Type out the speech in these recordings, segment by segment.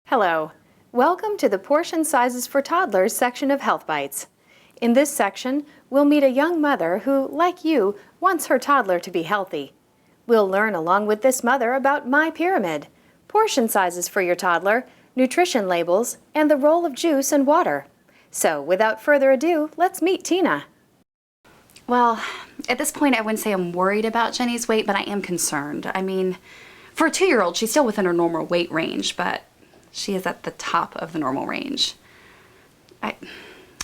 Hello. Welcome to the Portion Sizes for Toddlers section of Health Bites. In this section, we'll meet a young mother who, like you, wants her toddler to be healthy. We'll learn along with this mother about My Pyramid, portion sizes for your toddler, nutrition labels, and the role of juice and water. So, without further ado, let's meet Tina. Well, at this point I wouldn't say I'm worried about Jenny's weight, but I am concerned. I mean, for a 2-year-old, she's still within her normal weight range, but she is at the top of the normal range. I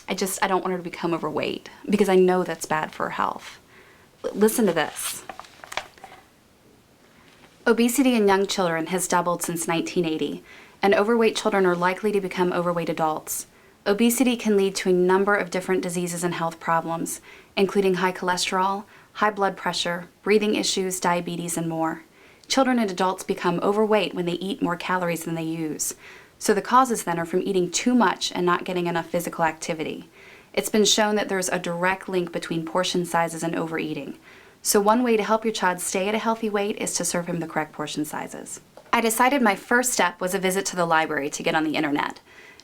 don't want her to become overweight because I know that's bad for her health. Listen to this. Obesity in young children has doubled since 1980, and overweight children are likely to become overweight adults. Obesity can lead to a number of different diseases and health problems, including high cholesterol, high blood pressure, breathing issues, diabetes, and more. Children and adults become overweight when they eat more calories than they use. So the causes then are from eating too much and not getting enough physical activity. It's been shown that there's a direct link between portion sizes and overeating. So one way to help your child stay at a healthy weight is to serve him the correct portion sizes. I decided my first step was a visit to the library to get on the internet.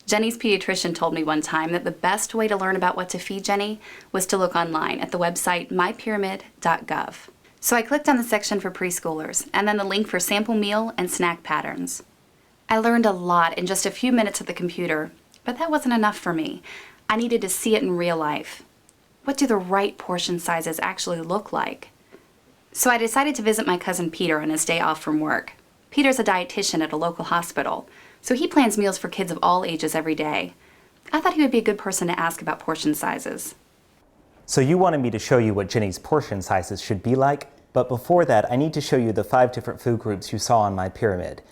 Jenny's pediatrician told me one time that the best way to learn about what to feed Jenny was to look online at the website mypyramid.gov. So I clicked on the section for preschoolers, and then the link for sample meal and snack patterns. I learned a lot in just a few minutes at the computer, but that wasn't enough for me. I needed to see it in real life. What do the right portion sizes actually look like? So I decided to visit my cousin Peter on his day off from work. Peter's a dietitian at a local hospital, so he plans meals for kids of all ages every day. I thought he would be a good person to ask about portion sizes. So you wanted me to show you what Jenny's portion sizes should be like, but before that I need to show you the 5 different food groups you saw on my pyramid.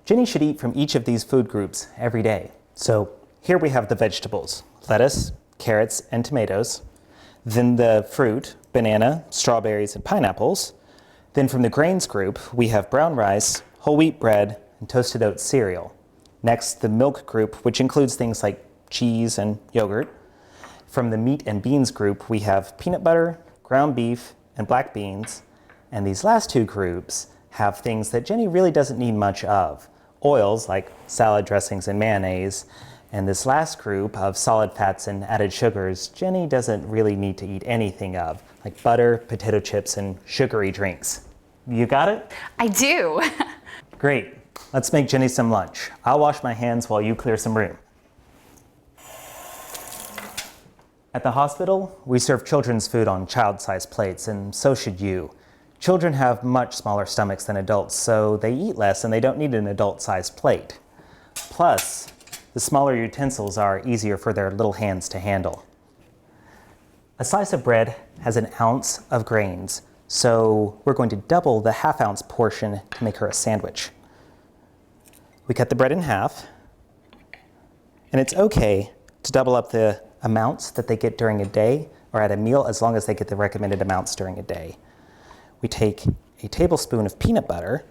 Jenny should eat from each of these food groups every day. So here we have the vegetables, lettuce, carrots, and tomatoes. Then the fruit, banana, strawberries, and pineapples. Then from the grains group, we have brown rice, whole wheat bread, and toasted oat cereal. Next, the milk group, which includes things like cheese and yogurt. From the meat and beans group, we have peanut butter, ground beef, and black beans. And these last two groups have things that Jenny really doesn't need much of. Oils like salad dressings and mayonnaise. And this last group of solid fats and added sugars, Jenny doesn't really need to eat anything of, like butter, potato chips, and sugary drinks. You got it? I do. Great. Let's make Jenny some lunch. I'll wash my hands while you clear some room. At the hospital, we serve children's food on child-sized plates, and so should you. Children have much smaller stomachs than adults, so they eat less and they don't need an adult-sized plate. Plus, the smaller utensils are easier for their little hands to handle. A slice of bread has an ounce of grains, so we're going to double the half-ounce portion to make her a sandwich. We cut the bread in half, and it's okay to double up the amounts that they get during a day or at a meal as long as they get the recommended amounts during a day. We take a tablespoon of peanut butter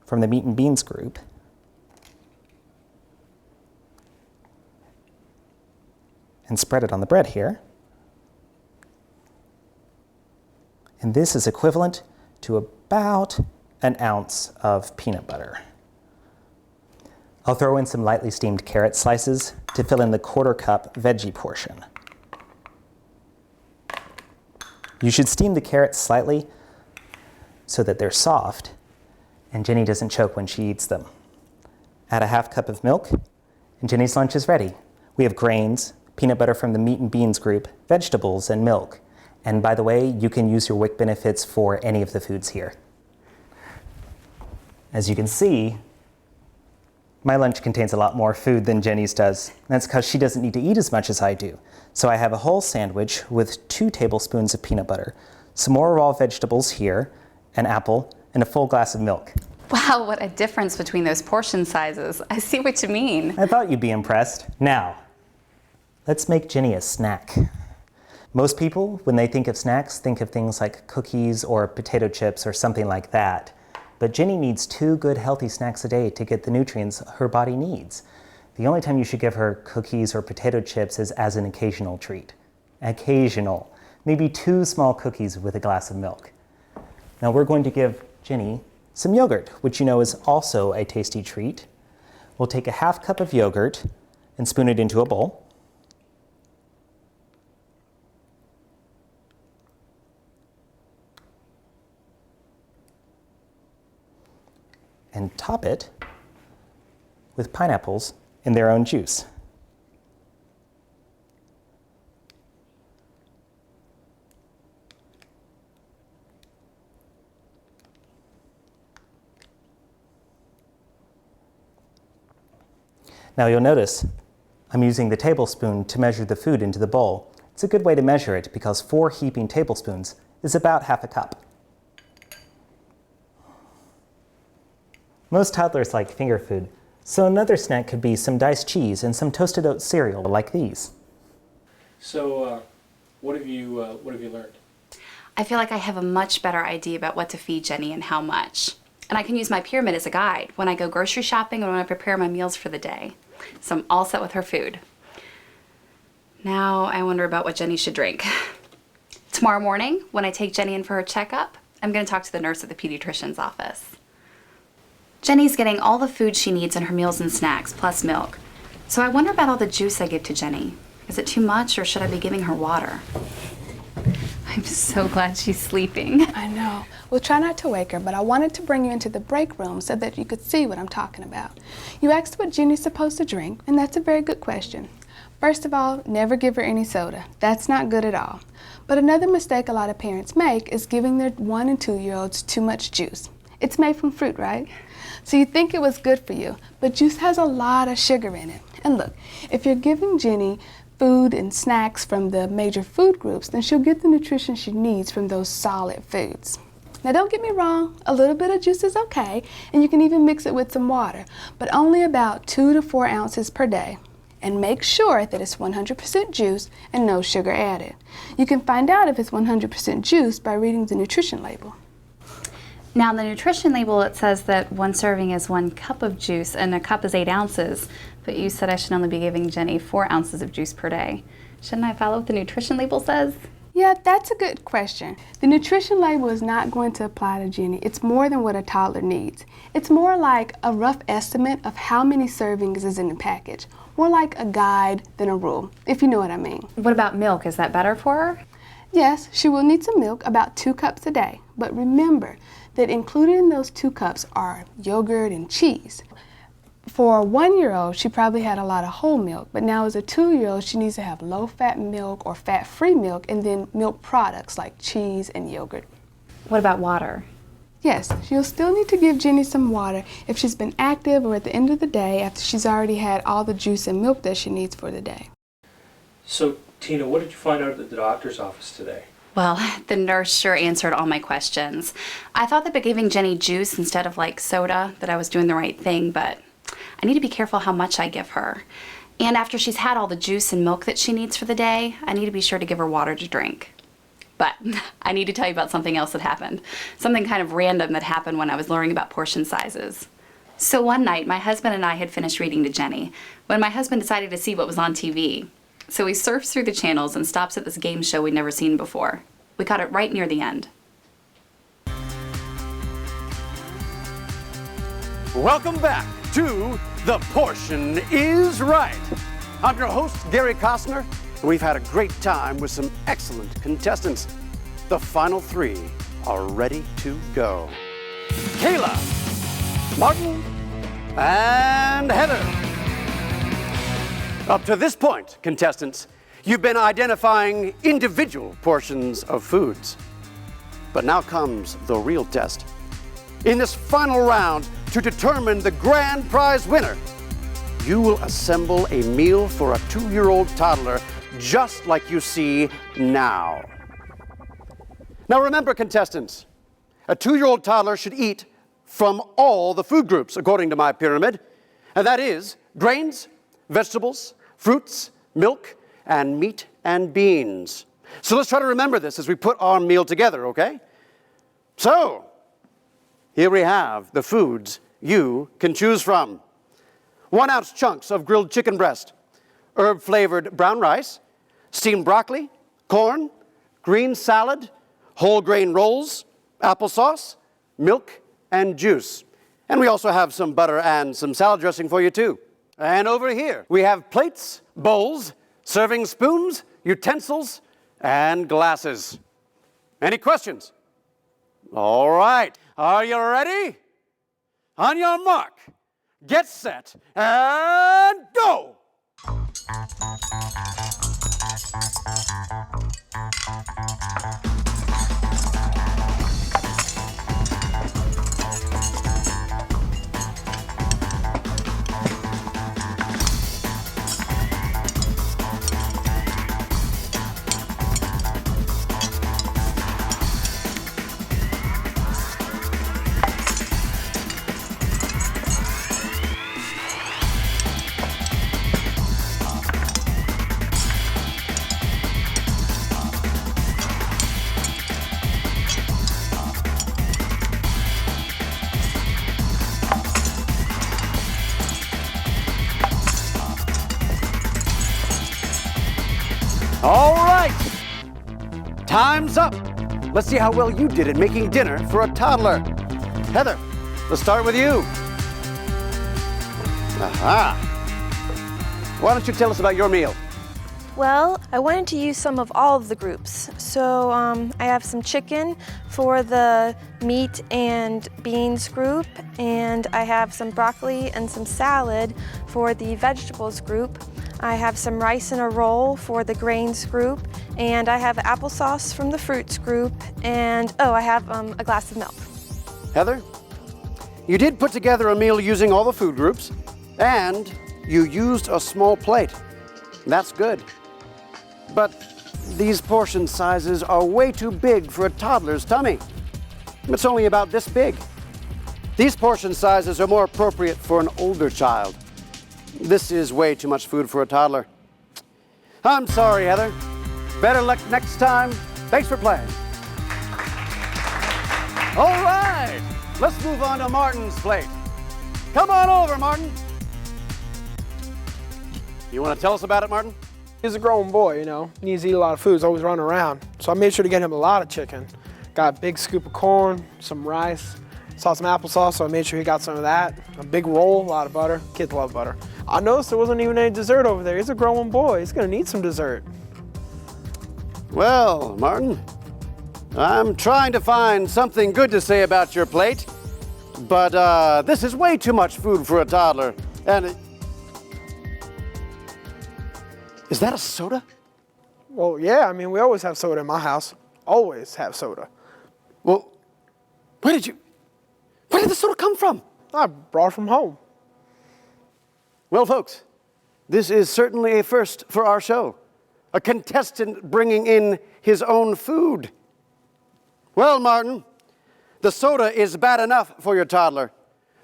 from the meat and beans group and spread it on the bread here. And this is equivalent to about an ounce of peanut butter. I'll throw in some lightly steamed carrot slices to fill in the 1/4 cup veggie portion. You should steam the carrots slightly so that they're soft and Jenny doesn't choke when she eats them. Add a 1/2 cup of milk and Jenny's lunch is ready. We have grains, peanut butter from the meat and beans group, vegetables, and milk. And by the way, you can use your WIC benefits for any of the foods here. As you can see, my lunch contains a lot more food than Jenny's does. That's because she doesn't need to eat as much as I do. So I have a whole sandwich with 2 tablespoons of peanut butter, some more raw vegetables here, an apple, and a full glass of milk. Wow, what a difference between those portion sizes. I see what you mean. I thought you'd be impressed. Now, let's make Jenny a snack. Most people, when they think of snacks, think of things like cookies or potato chips or something like that. But Jenny needs 2 good healthy snacks a day to get the nutrients her body needs. The only time you should give her cookies or potato chips is as an occasional treat. Occasional. Maybe 2 small cookies with a glass of milk. Now we're going to give Jenny some yogurt, which you know is also a tasty treat. We'll take a half cup of yogurt and spoon it into a bowl. And top it with pineapples in their own juice. Now you'll notice I'm using the tablespoon to measure the food into the bowl. It's a good way to measure it because 4 heaping tablespoons is about half a cup. Most toddlers like finger food, so another snack could be some diced cheese and some toasted oat cereal like these. So, what have you learned? I feel like I have a much better idea about what to feed Jenny and how much. And I can use my pyramid as a guide when I go grocery shopping and when I prepare my meals for the day. So I'm all set with her food. Now I wonder about what Jenny should drink. Tomorrow morning, when I take Jenny in for her checkup, I'm going to talk to the nurse at the pediatrician's office. Jenny's getting all the food she needs in her meals and snacks, plus milk. So I wonder about all the juice I give to Jenny. Is it too much, or should I be giving her water? I'm so glad she's sleeping. I know. We'll try not to wake her, but I wanted to bring you into the break room so that you could see what I'm talking about. You asked what Jenny's supposed to drink, and that's a very good question. First of all, never give her any soda. That's not good at all. But another mistake a lot of parents make is giving their 1- and 2-year-olds too much juice. It's made from fruit, right? So you think it was good for you, but juice has a lot of sugar in it. And look, if you're giving Jenny food and snacks from the major food groups, then she'll get the nutrition she needs from those solid foods. Now don't get me wrong, a little bit of juice is okay, and you can even mix it with some water, but only about 2 to 4 ounces per day. And make sure that it's 100% juice and no sugar added. You can find out if it's 100% juice by reading the nutrition label. Now, on the nutrition label, it says that 1 serving is 1 cup of juice and a cup is 8 ounces, but you said I should only be giving Jenny 4 ounces of juice per day. Shouldn't I follow what the nutrition label says? Yeah, that's a good question. The nutrition label is not going to apply to Jenny. It's more than what a toddler needs. It's more like a rough estimate of how many servings is in the package. More like a guide than a rule, if you know what I mean. What about milk? Is that better for her? Yes, she will need some milk, about 2 cups a day. But remember that included in those 2 cups are yogurt and cheese. For a 1-year-old, she probably had a lot of whole milk, but now as a 2-year-old, she needs to have low-fat milk or fat-free milk and then milk products like cheese and yogurt. What about water? Yes, you'll still need to give Jenny some water if she's been active or at the end of the day after she's already had all the juice and milk that she needs for the day. So, Tina, what did you find out at the doctor's office today? Well, the nurse sure answered all my questions. I thought that by giving Jenny juice instead of like soda that I was doing the right thing, but I need to be careful how much I give her. And after she's had all the juice and milk that she needs for the day, I need to be sure to give her water to drink. But I need to tell you about something else that happened. Something kind of random that happened when I was learning about portion sizes. So one night, my husband and I had finished reading to Jenny when my husband decided to see what was on TV. So he surfs through the channels and stops at this game show we'd never seen before. We caught it right near the end. Welcome back to The Portion is Right. I'm your host, Gary Costner, and we've had a great time with some excellent contestants. The final 3 are ready to go. Kayla, Martin, and Heather. Up to this point, contestants, you've been identifying individual portions of foods. But now comes the real test. In this final round, to determine the grand prize winner, you will assemble a meal for a 2-year-old toddler just like you see now. Now remember, contestants, a 2-year-old toddler should eat from all the food groups, according to my pyramid, and that is grains, vegetables, fruits, milk, and meat and beans. So let's try to remember this as we put our meal together, okay? So, here we have the foods you can choose from. 1-ounce chunks of grilled chicken breast, herb-flavored brown rice, steamed broccoli, corn, green salad, whole grain rolls, applesauce, milk, and juice. And we also have some butter and some salad dressing for you too. And over here, we have plates, bowls, serving spoons, utensils, and glasses. Any questions? All right, are you ready? On your mark, get set, and go! All right, time's up. Let's see how well you did at making dinner for a toddler. Heather, let's start with you. Aha. Why don't you tell us about your meal? Well, I wanted to use some of all of the groups. So I have some chicken for the meat and beans group, and I have some broccoli and some salad for the vegetables group. I have some rice in a roll for the grains group, and I have applesauce from the fruits group, and I have a glass of milk. Heather, you did put together a meal using all the food groups, and you used a small plate. That's good. But these portion sizes are way too big for a toddler's tummy. It's only about this big. These portion sizes are more appropriate for an older child. This is way too much food for a toddler. I'm sorry, Heather. Better luck next time. Thanks for playing. All right, let's move on to Martin's plate. Come on over, Martin. You want to tell us about it, Martin? He's a grown boy, you know. He needs to eat a lot of food. He's always running around. So I made sure to get him a lot of chicken. Got a big scoop of corn, some rice, saw some applesauce, so I made sure he got some of that. A big roll, a lot of butter. Kids love butter. I noticed there wasn't even any dessert over there. He's a grown boy. He's gonna need some dessert. Well, Martin, I'm trying to find something good to say about your plate, but this is way too much food for a toddler. And is that a soda? Well, yeah, I mean, we always have soda in my house. Always have soda. Well, where did the soda come from? I brought it from home. Well, folks, this is certainly a first for our show. A contestant bringing in his own food. Well, Martin, the soda is bad enough for your toddler,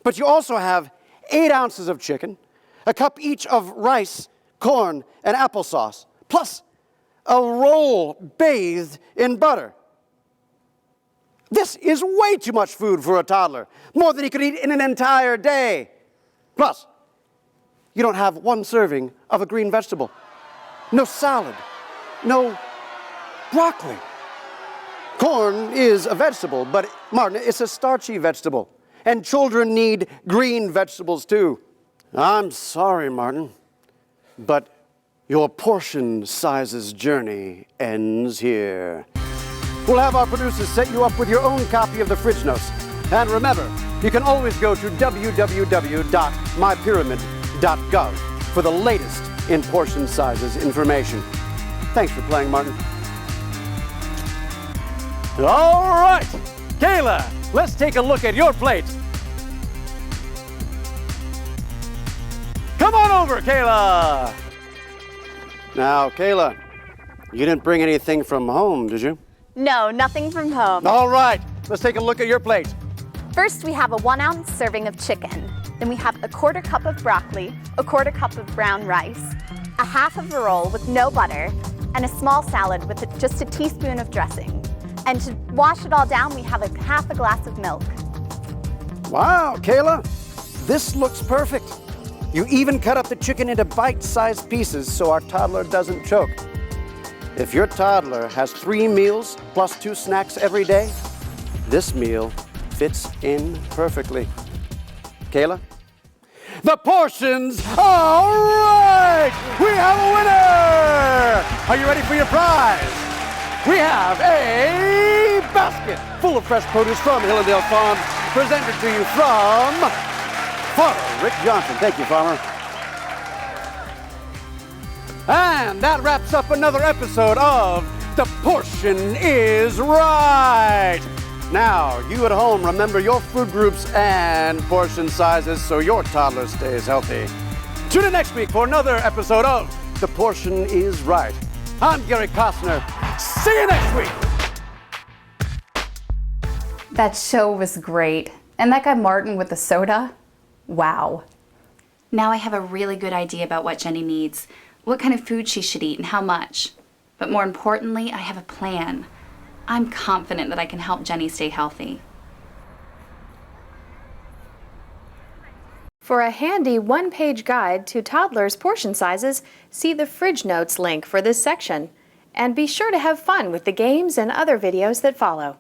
but you also have 8 ounces of chicken, a cup each of rice, corn, and applesauce, plus a roll bathed in butter. This is way too much food for a toddler, more than he could eat in an entire day. Plus, you don't have 1 serving of a green vegetable. No salad, no broccoli. Corn is a vegetable, but Martin, it's a starchy vegetable. And children need green vegetables too. I'm sorry, Martin, but your portion sizes journey ends here. We'll have our producers set you up with your own copy of the fridge notes. And remember, you can always go to www.mypyramid.gov for the latest in portion sizes information. Thanks for playing, Martin. All right, Kayla, let's take a look at your plate. Come on over, Kayla. Now, Kayla, you didn't bring anything from home, did you? No, nothing from home. All right, let's take a look at your plate. First, we have a 1-ounce serving of chicken. Then we have a 1/4 cup of broccoli, a 1/4 cup of brown rice, a 1/2 of a roll with no butter, and a small salad with just a teaspoon of dressing. And to wash it all down, we have a 1/2 a glass of milk. Wow, Kayla, this looks perfect. You even cut up the chicken into bite-sized pieces so our toddler doesn't choke. If your toddler has 3 meals plus 2 snacks every day, this meal fits in perfectly. Kayla? The portions are right! We have a winner! Are you ready for your prize? We have a basket full of fresh produce from Hillendale Farm, presented to you from Farmer Rick Johnson. Thank you, Farmer. And that wraps up another episode of The Portion is Right. Now, you at home, remember your food groups and portion sizes so your toddler stays healthy. Tune in next week for another episode of The Portion is Right. I'm Gary Costner. See you next week. That show was great. And that guy Martin with the soda? Wow. Now I have a really good idea about what Jenny needs, what kind of food she should eat and how much. But more importantly, I have a plan. I'm confident that I can help Jenny stay healthy. For a handy one-page guide to toddlers' portion sizes, see the Fridge Notes link for this section. And be sure to have fun with the games and other videos that follow.